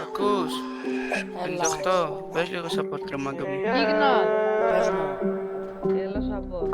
Ακούς, 58, πες λίγο support ρε μάγκα μου. Signal. Πες μου. Έλα support.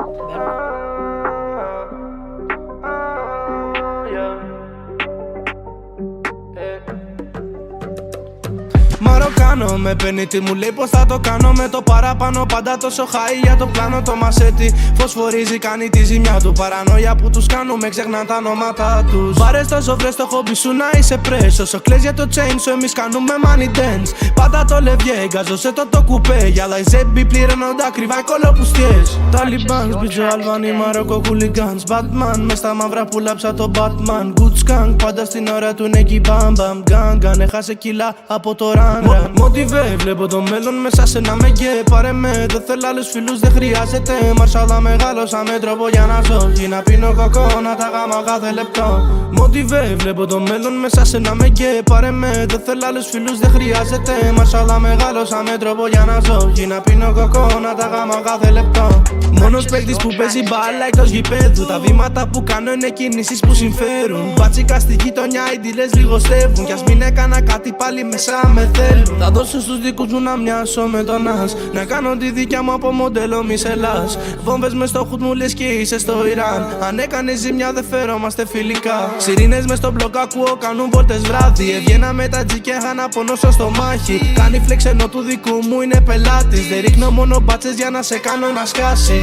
Μαροκάνο με παίρνει τι μου λέει πως θα το κάνω. Με το παραπάνω πάντα τόσο χάι για το πλάνο. Το μασέτι φωσφορίζει, κάνει τη ζημιά του. Παρανόια που τους κάνουμε, ξεχνά τα ονόματα τους. Πάρε στο σοφρές το χόμπι σου να είσαι πρέσ. Όσο κλαις για το chain σου, εμείς κάνουμε money dance. Πάντα το λεβιέ, γκάζωσε το κουπέ. Για λαϊζέμπι πληρώνονται ακριβά οι κολοπουστιές. Ταλιμπάνς, μπιτζο αλβάνι, Μαροκο χουλιγκάνς. Batman, μες στα μαύρα που λάψα το Batman. Good skunk, πάντα στην ώρα του νέκι μπαμ μπαμ. Γκάνγκαν, έχασε κιλά από το run. Motive, βλέπω το μέλλον μέσα σε ένα με και πάρε με. Δεν θέλω άλλους φίλους, δεν χρειάζεται. Μαρσάλα μεγάλωσα με τρόπο για να ζω. Ή να πίνω κοκό, να τα γάμα κάθε λεπτό. Motive, βλέπω το μέλλον μέσα σε ένα με και πάρε με. Δεν θέλω άλλους φίλους, δεν χρειάζεται. Μαρσάλα μεγάλωσα με τρόπο για να ζω. Ή να πίνω κοκό, να τα γάμα κάθε λεπτό. Μόνος παίκτης που παίζει μπάλα εκτός γηπέδου. Τα βήματα που κάνω είναι κινήσεις που συμφέρουν. Μπάτσικα στη γειτονιά, οι ντύλες λιγοστεύουν. Κι ας μην έκανα κάτι πάλι μέσα με θέλουν. Θα δώσω στους δικούς μου να μοιάσω με τον Ας. Να κάνω τη δικιά μου από μοντέλο μη σελάς. Βόμβες μες στο χουτ μου λες και είσαι στο Ιράν. Αν έκανες ζημιά δεν φέρομαστε φιλικά. Σιρήνες μες στο μπλοκ ακούω κάνουν βόλτες βράδυ. Έβγαινα με τα τζι και έχανα πονόσο στο μάχη. Κάνει φλεξ ενώ του δικού μου είναι πελάτης. Δεν ρίχνω μόνο μπάτσες για να σε κάνω να σκάσεις.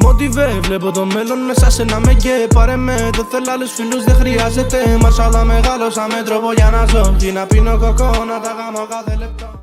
Motive, βλέπω το μέλλον μέσα σε ένα με και πάρε με. Δεν θέλω άλλους φίλους, δεν χρειάζεται. Μαρσάλα μεγάλωσα με τρόπο για να ζω. Ή να πίνω κοκό, να τα γάμω κάθε λεπτό.